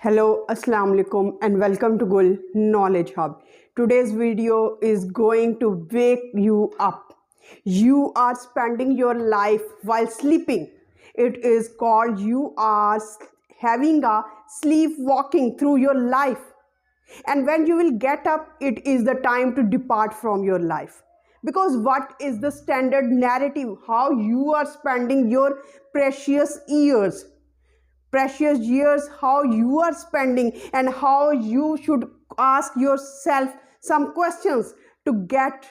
Hello, Assalamu alaikum and welcome to Gul Knowledge Hub. Today's video is going to wake you up. You are spending your life while sleeping. It is called you are having a sleepwalking through your life. And when you will get up, it is the time to depart from your life. Because what is the standard narrative? How you are spending your precious years, how you are spending, and how you should ask yourself some questions to get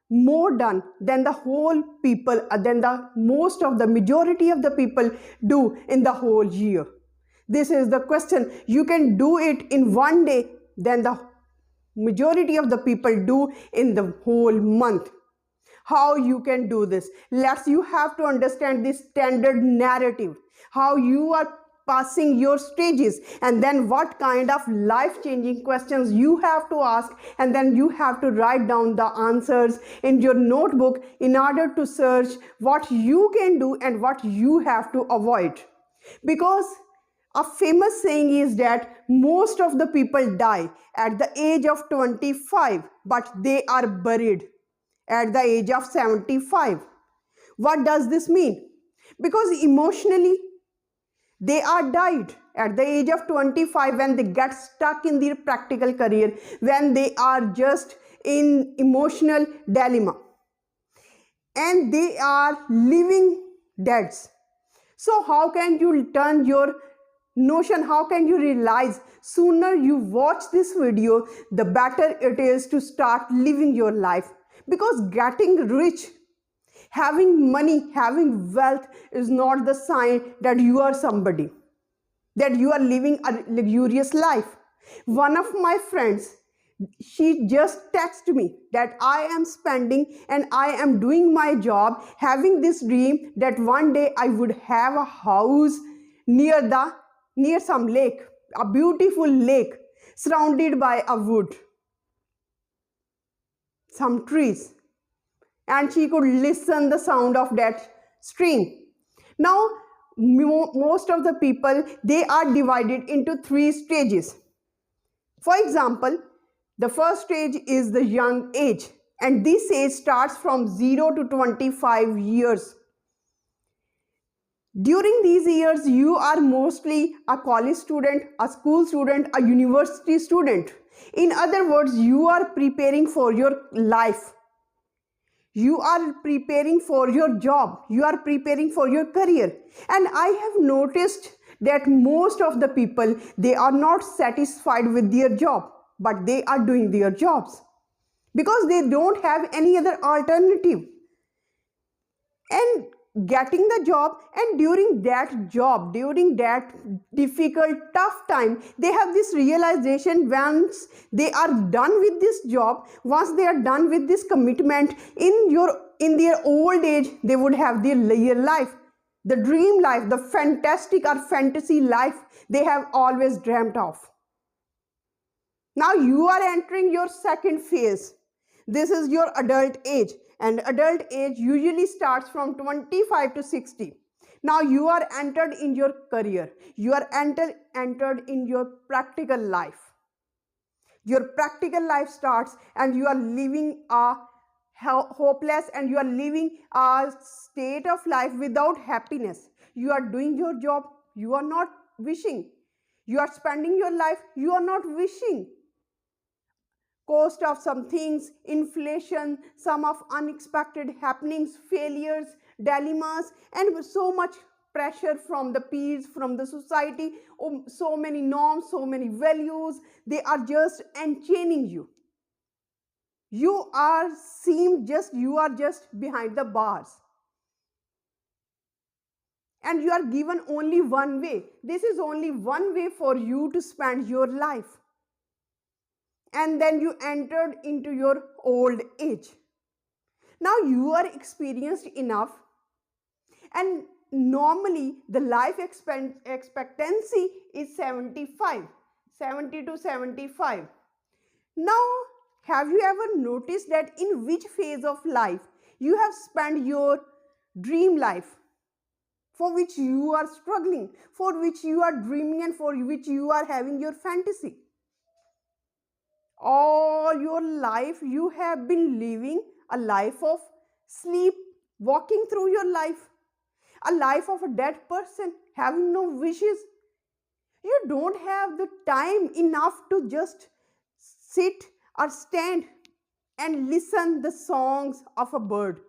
more done than the whole people, than the most of the majority of the people do in the whole year. This is the question. You can do it in one day than the majority of the people do in the whole month. How you can do this? You have to understand this standard narrative, how you are passing your stages, and then what kind of life-changing questions you have to ask, and then you have to write down the answers in your notebook in order to search what you can do and what you have to avoid. Because a famous saying is that most of the people die at the age of 25, but they are buried at the age of 75. What does this mean? Because emotionally, they are died at the age of 25 when they get stuck in their practical career, when they are just in emotional dilemma. And they are living deads. So how can you turn your notion, how can you realize sooner you watch this video, the better it is to start living your life. Because getting rich, having money, having wealth is not the sign that you are somebody, that you are living a luxurious life. One of my friends, she just texted me that I am spending and I am doing my job, having this dream that one day I would have a house near some lake, a beautiful lake surrounded by a wood, some trees, and she could listen the sound of that stream. Now, most of the people, they are divided into three stages. For example, the first stage is the young age, and this age starts from 0 to 25 years. During these years, you are mostly a college student, a school student, a university student. In other words, you are preparing for your life. You are preparing for your job. You are preparing for your career. And I have noticed that most of the people, they are not satisfied with their job, but they are doing their jobs because they don't have any other alternative. And getting the job, and during that difficult, tough time, they have this realization. Once they are done with this job, once they are done with this commitment, in their old age, they would have their life, the dream life, the fantastic or fantasy life they have always dreamt of. Now you are entering your second phase. This is your adult age, and adult age usually starts from 25 to 60. Now you are entered in your career. You are entered in your practical life. Your practical life starts, and you are living a hopeless, and you are living a state of life without happiness. You are doing your job. You are not wishing. You are spending your life. You are not wishing. Cost of some things, inflation, some of unexpected happenings, failures, dilemmas, and so much pressure from the peers, from the society, so many norms, so many values, they are just enchaining you. You are just behind the bars. And you are given only one way. This is only one way for you to spend your life. And then you entered into your old age. Now you are experienced enough, and normally the life expectancy is 70 to 75. Now, have you ever noticed that in which phase of life you have spent your dream life? for which you are struggling, for which you are dreaming, and for which you are having your fantasy. All your life, you have been living a life of sleep, walking through your life, a life of a dead person, having no wishes. You don't have the time enough to just sit or stand and listen the songs of a bird,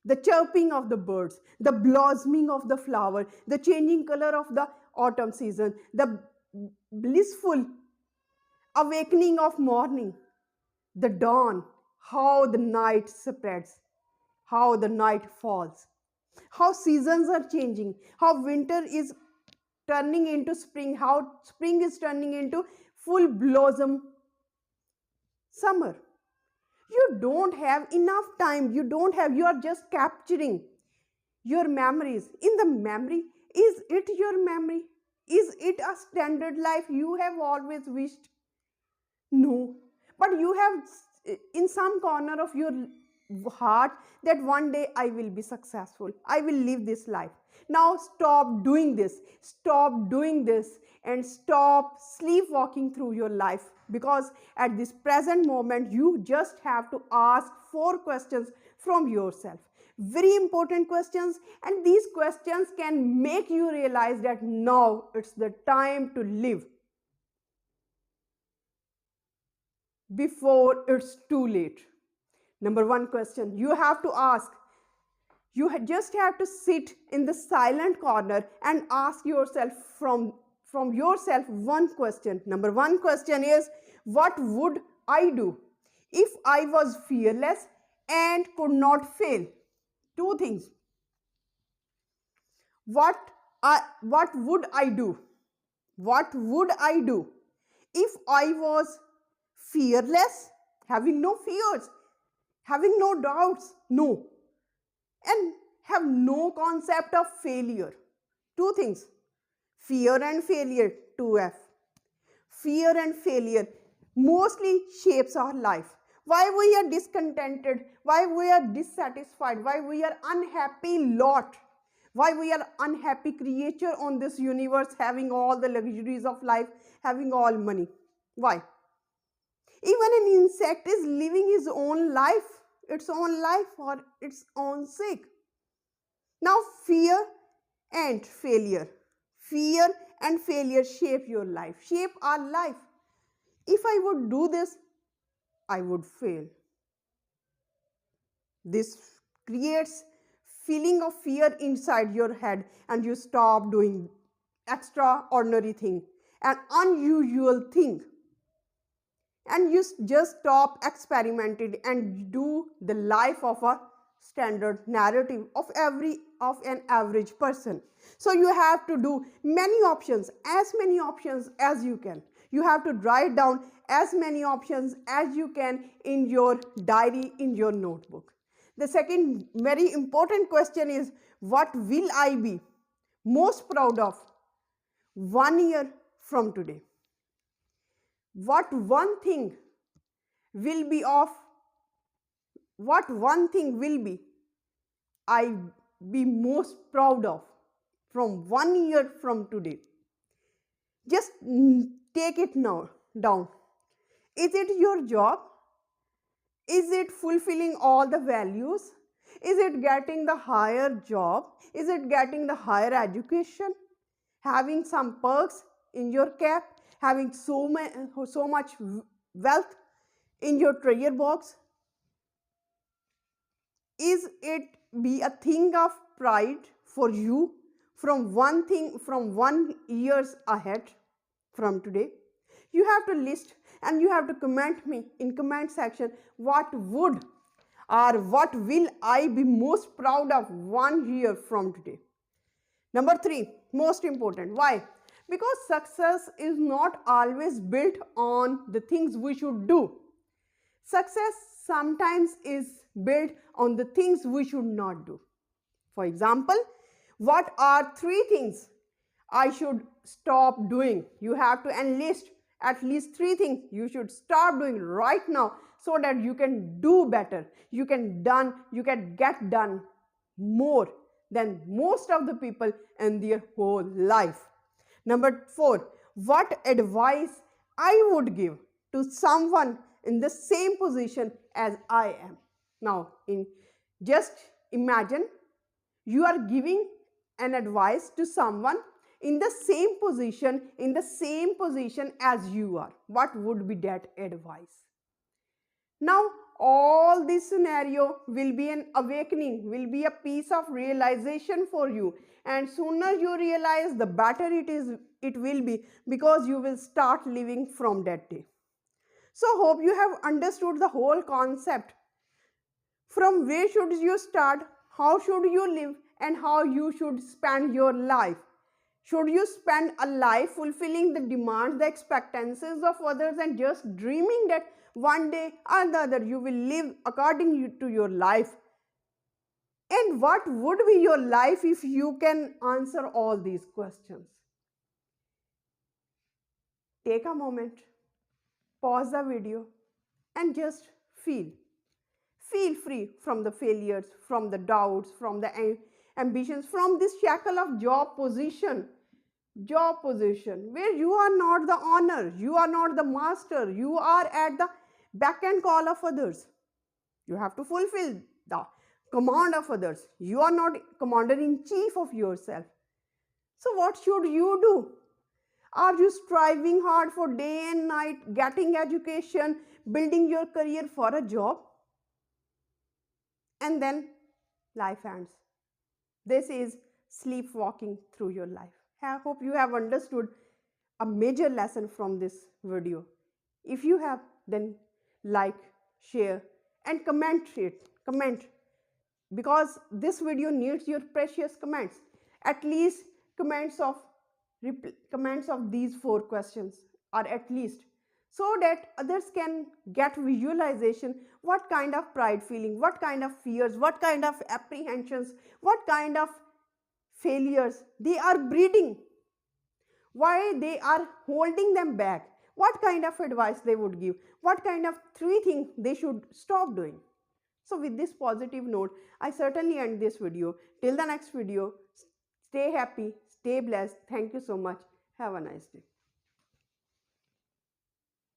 the chirping of the birds, the blossoming of the flower, the changing color of the autumn season, the blissful awakening of morning, the dawn, how the night spreads, how the night falls, how seasons are changing, how winter is turning into spring, how spring is turning into full blossom summer. You don't have enough time. You are just capturing your memories. In the memory, is it your memory? Is it a standard life you have always wished? No. But you have in some corner of your heart that one day I will be successful. I will live this life. Now stop doing this. Stop doing this and stop sleepwalking through your life, because at this present moment you just have to ask 4 questions from yourself. Very important questions, and these questions can make you realize that now it's the time to live before it's too late. Number 1 question you have to ask. You just have to sit in the silent corner and ask yourself from yourself 1 question. Number 1 question is, what would I do if I was fearless and could not fail? 2 things. What would I do? What would I do if I was fearless, having no fears, having no doubts, no, and have no concept of failure? 2 things. Fear and failure, 2F. Fear and failure mostly shapes our life. Why we are discontented, why we are dissatisfied, why we are unhappy lot, why we are unhappy creature on this universe, having all the luxuries of life, having all money. Why? Even an insect is living its own life for its own sake. Now fear and failure. Fear and failure shape your life, shape our life. If I would do this, I would fail. This creates feeling of fear inside your head, and you stop doing extraordinary thing, an unusual thing, and you just stop experimenting and do the life of a standard narrative of an average person. So you have to do many options as you can. You have to write down as many options as you can in your diary, in your notebook. The second very important question is, what will I be most proud of 1 year from today? What one thing will be I be most proud of from 1 year from today? Just take it now down. Is it your job? Is it fulfilling all the values? Is it getting the higher job? Is it getting the higher education? Having some perks in your cap? Having so much wealth in your treasure box? Is it be a thing of pride for you from 1 years ahead from today? You have to list and you have to comment me in comment section, what would or what will I be most proud of 1 year from today? Number 3, most important. Why? Because success is not always built on the things we should do. Success sometimes is built on the things we should not do. For example, what are 3 things I should stop doing? You have to enlist at least 3 things you should stop doing right now, so that you can do better. You can get done more than most of the people in their whole life. Number 4, what advice I would give to someone in the same position as I am. Now, just imagine you are giving an advice to someone in the same position as you are. What would be that advice? Now, all this scenario will be an awakening, will be a piece of realization for you. And sooner you realize, the better it will be, because you will start living from that day. So, hope you have understood the whole concept. From where should you start, how should you live, and how you should spend your life. Should you spend a life fulfilling the demands, the expectancies of others, and just dreaming that one day or the other you will live according to your life? And what would be your life if you can answer all these questions? Take a moment, pause the video, and just feel. Feel free from the failures, from the doubts, from the ambitions, from this shackle of job position where you are not the owner, you are not the master, you are at the beck and call of others. You have to fulfill the command of others. You are not commander in chief of yourself. So what should you do? Are you striving hard for day and night, getting education, building your career for a job? And then life ends. This is sleepwalking through your life. I hope you have understood a major lesson from this video. If you have, then like, share, and comment it. Comment, because this video needs your precious comments. At least comments of these 4 questions, or at least, so that others can get visualization what kind of pride feeling, what kind of fears, what kind of apprehensions, what kind of failures they are breeding, why they are holding them back, what kind of advice they would give, what kind of 3 things they should stop doing. So with this positive note, I certainly end this video. Till the next video, stay happy, stay blessed. Thank you so much. Have a nice day.